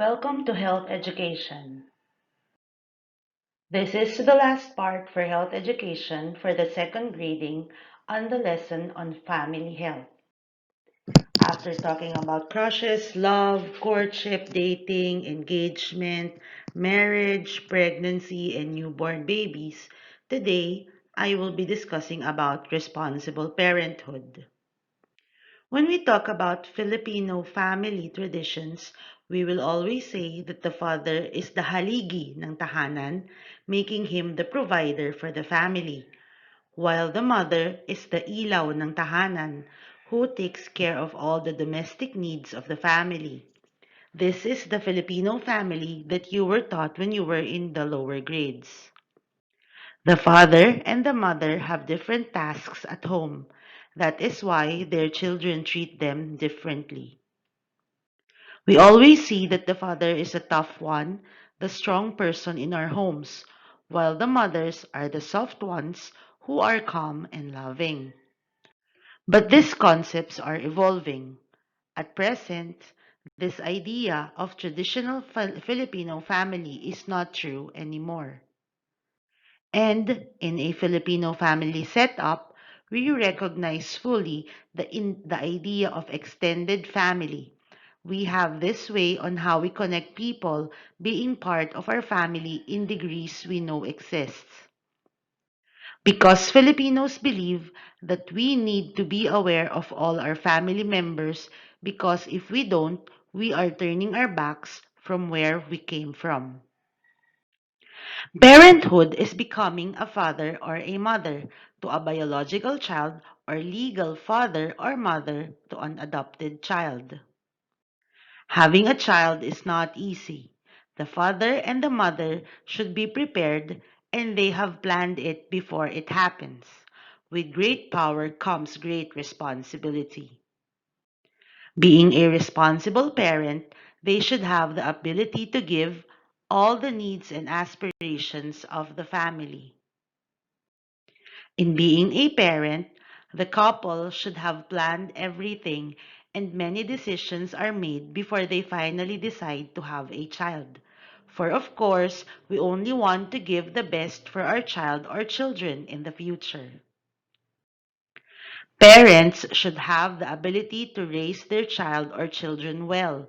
Welcome to Health Education. This is the last part for health education for the second grading on the lesson on family health. After talking about crushes, love, courtship, dating, engagement, marriage, pregnancy, and newborn babies, today I will be discussing about responsible parenthood. When we talk about Filipino family traditions, we will always say that the father is the haligi ng tahanan, making him the provider for the family, while the mother is the ilaw ng tahanan, who takes care of all the domestic needs of the family. This is the Filipino family that you were taught when you were in the lower grades. The father and the mother have different tasks at home. That is why their children treat them differently. We always see that the father is a tough one, the strong person in our homes, while the mothers are the soft ones who are calm and loving. But these concepts are evolving. At present, this idea of traditional Filipino family is not true anymore. And in a Filipino family setup, we recognize fully the idea of extended family. We have this way on how we connect people being part of our family in degrees we know exists. Because Filipinos believe that we need to be aware of all our family members because if we don't, we are turning our backs from where we came from. Parenthood is becoming a father or a mother to a biological child or legal father or mother to an adopted child. Having a child is not easy. The father and the mother should be prepared and they have planned it before it happens. With great power comes great responsibility. Being a responsible parent, they should have the ability to give all the needs and aspirations of the family. In being a parent, the couple should have planned everything and many decisions are made before they finally decide to have a child. For of course, we only want to give the best for our child or children in the future. Parents should have the ability to raise their child or children well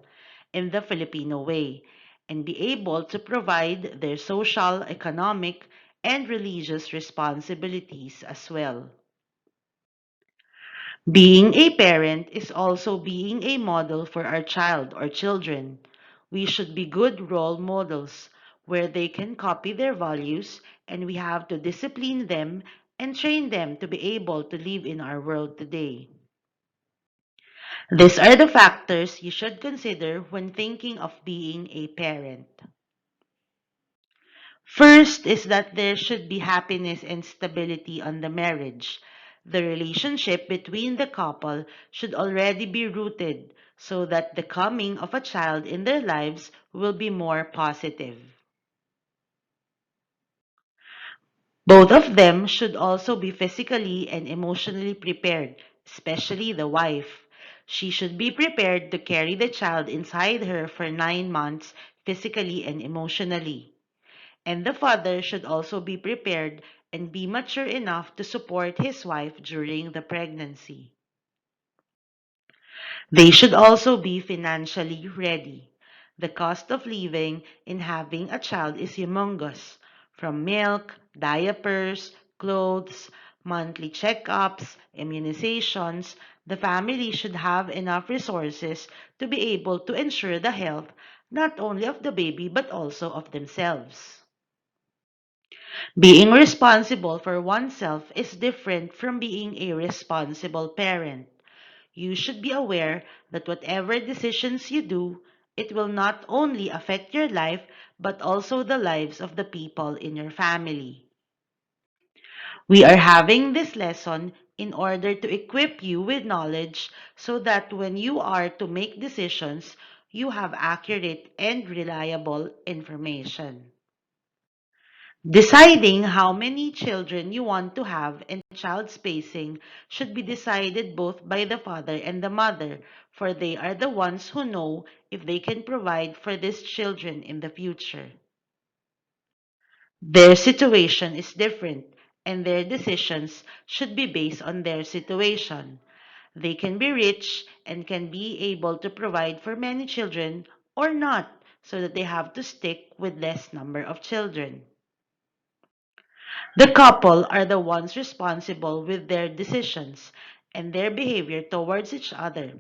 in the Filipino way and be able to provide their social, economic, and religious responsibilities as well. Being a parent is also being a model for our child or children. We should be good role models where they can copy their values and we have to discipline them and train them to be able to live in our world today. These are the factors you should consider when thinking of being a parent. First is that there should be happiness and stability on the marriage. The relationship between the couple should already be rooted so that the coming of a child in their lives will be more positive. Both of them should also be physically and emotionally prepared, especially the wife. She should be prepared to carry the child inside her for 9 months physically and emotionally. And the father should also be prepared and be mature enough to support his wife during the pregnancy. They should also be financially ready. The cost of living and having a child is humongous, from milk, diapers, clothes, monthly checkups, immunizations. The family should have enough resources to be able to ensure the health not only of the baby but also of themselves. Being responsible for oneself is different from being a responsible parent. You should be aware that whatever decisions you do, it will not only affect your life but also the lives of the people in your family. We are having this lesson in order to equip you with knowledge so that when you are to make decisions, you have accurate and reliable information. Deciding how many children you want to have and child spacing should be decided both by the father and the mother, for they are the ones who know if they can provide for these children in the future. Their situation is different, and their decisions should be based on their situation. They can be rich and can be able to provide for many children or not, so that they have to stick with less number of children. The couple are the ones responsible with their decisions and their behavior towards each other,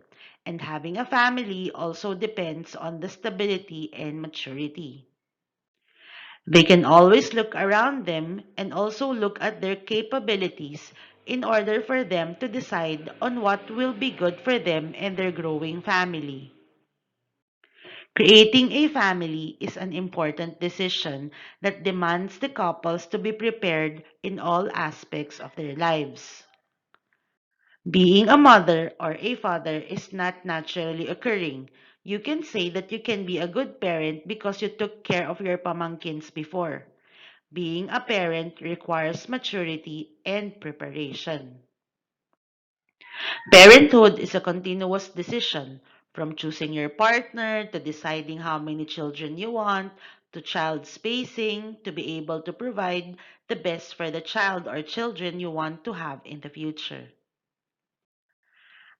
and having a family also depends on the stability and maturity. They can always look around them and also look at their capabilities in order for them to decide on what will be good for them and their growing family. Creating a family is an important decision that demands the couples to be prepared in all aspects of their lives. Being a mother or a father is not naturally occurring. You can say that you can be a good parent because you took care of your pamangkins before. Being a parent requires maturity and preparation. Parenthood is a continuous decision, from choosing your partner to deciding how many children you want, to child spacing, to be able to provide the best for the child or children you want to have in the future.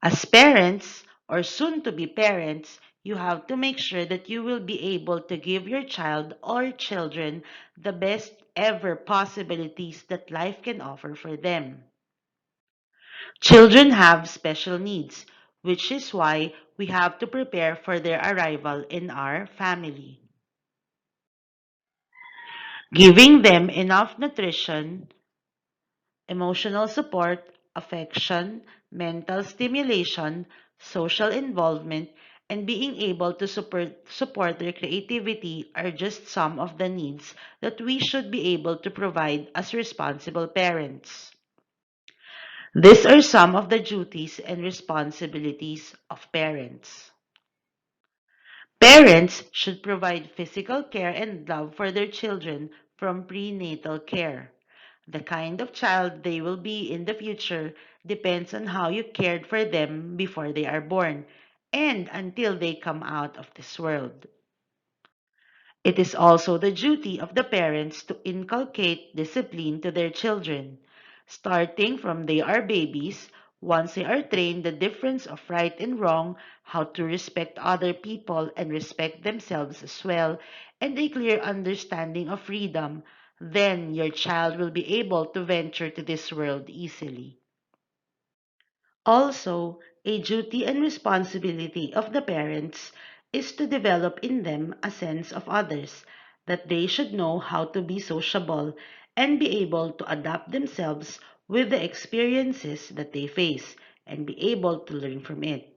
As parents, or soon to be parents, you have to make sure that you will be able to give your child or children the best ever possibilities that life can offer for them. Children have special needs, which is why we have to prepare for their arrival in our family. Giving them enough nutrition, emotional support, affection, mental stimulation, social involvement, and being able to support their creativity are just some of the needs that we should be able to provide as responsible parents. These are some of the duties and responsibilities of parents. Parents should provide physical care and love for their children from prenatal care. The kind of child they will be in the future depends on how you cared for them before they are born and until they come out of this world. It is also the duty of the parents to inculcate discipline to their children, starting from they are babies. Once they are trained the difference of right and wrong, how to respect other people and respect themselves as well, and a clear understanding of freedom, then your child will be able to venture to this world easily. Also, a duty and responsibility of the parents is to develop in them a sense of others, that they should know how to be sociable and be able to adapt themselves with the experiences that they face and be able to learn from it.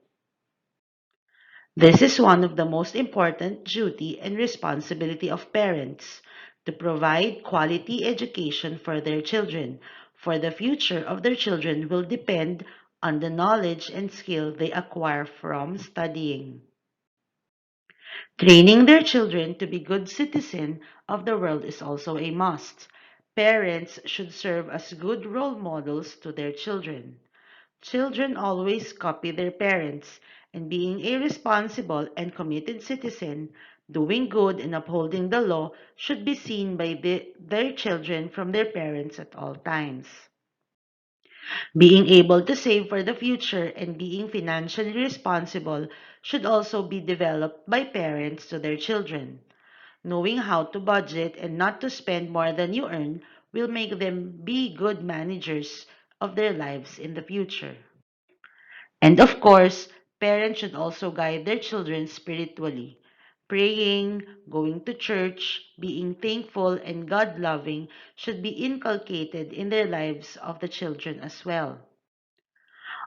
This is one of the most important duty and responsibility of parents to provide quality education for their children, for the future of their children will depend on the knowledge and skill they acquire from studying. Training their children to be good citizens of the world is also a must. Parents should serve as good role models to their children. Children always copy their parents, and being a responsible and committed citizen, doing good and upholding the law should be seen by their children from their parents at all times. Being able to save for the future and being financially responsible should also be developed by parents to their children. Knowing how to budget and not to spend more than you earn will make them be good managers of their lives in the future. And of course, parents should also guide their children spiritually. Praying, going to church, being thankful, and God loving should be inculcated in their lives of the children as well.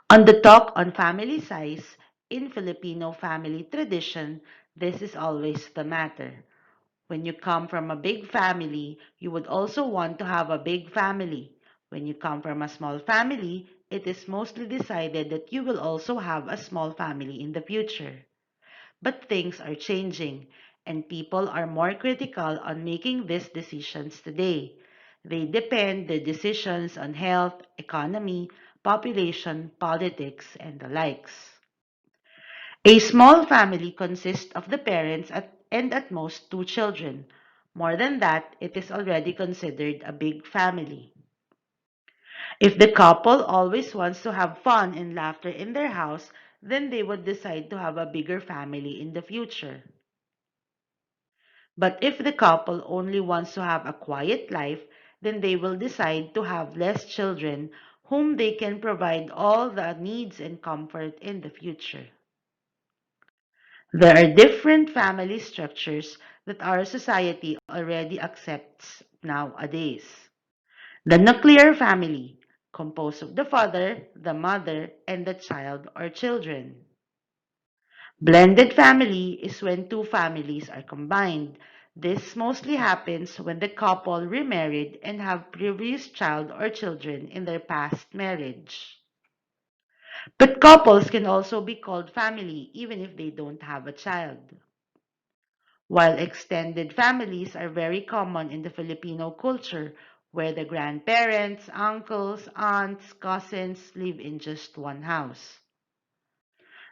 On the talk on family size, in Filipino family tradition, this is always the matter. When you come from a big family, you would also want to have a big family. When you come from a small family, it is mostly decided that you will also have a small family in the future. But things are changing, and people are more critical on making these decisions today. They depend their decisions on health, economy, population, politics, and the likes. A small family consists of the parents and at most two children. More than that, it is already considered a big family. If the couple always wants to have fun and laughter in their house, then they would decide to have a bigger family in the future. But if the couple only wants to have a quiet life, then they will decide to have less children whom they can provide all the needs and comfort in the future. There are different family structures that our society already accepts nowadays. The nuclear family, composed of the father, the mother, and the child or children. Blended family is when two families are combined. This mostly happens when the couple remarried and have previous child or children in their past marriage. But couples can also be called family even if they don't have a child. While extended families are very common in the Filipino culture, where the grandparents, uncles, aunts, cousins live in just one house.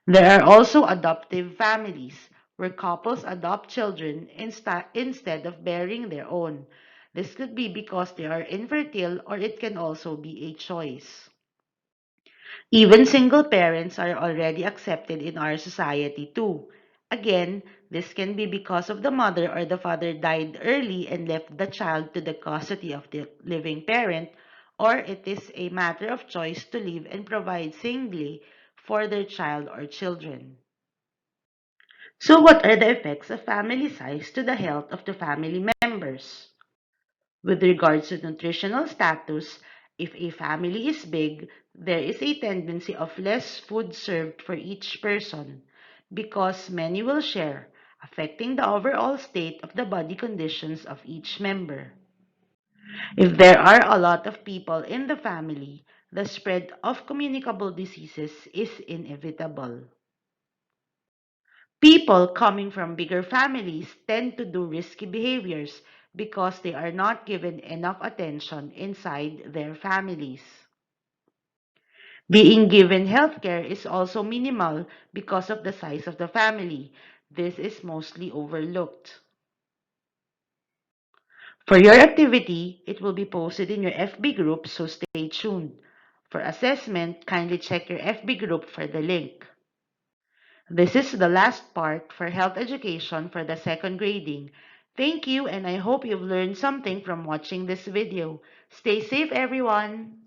There are also adoptive families, where couples adopt children instead of bearing their own. This could be because they are infertile or it can also be a choice. Even single parents are already accepted in our society too. Again, this can be because of the mother or the father died early and left the child to the custody of the living parent, or it is a matter of choice to live and provide singly for their child or children. So, what are the effects of family size to the health of the family members? With regards to nutritional status, if a family is big, there is a tendency of less food served for each person because many will share, affecting the overall state of the body conditions of each member. If there are a lot of people in the family, the spread of communicable diseases is inevitable. People coming from bigger families tend to do risky behaviors because they are not given enough attention inside their families. Being given healthcare is also minimal because of the size of the family. This is mostly overlooked. For your activity, it will be posted in your FB group, so stay tuned. For assessment, kindly check your FB group for the link. This is the last part for health education for the second grading. Thank you, and I hope you've learned something from watching this video. Stay safe, everyone!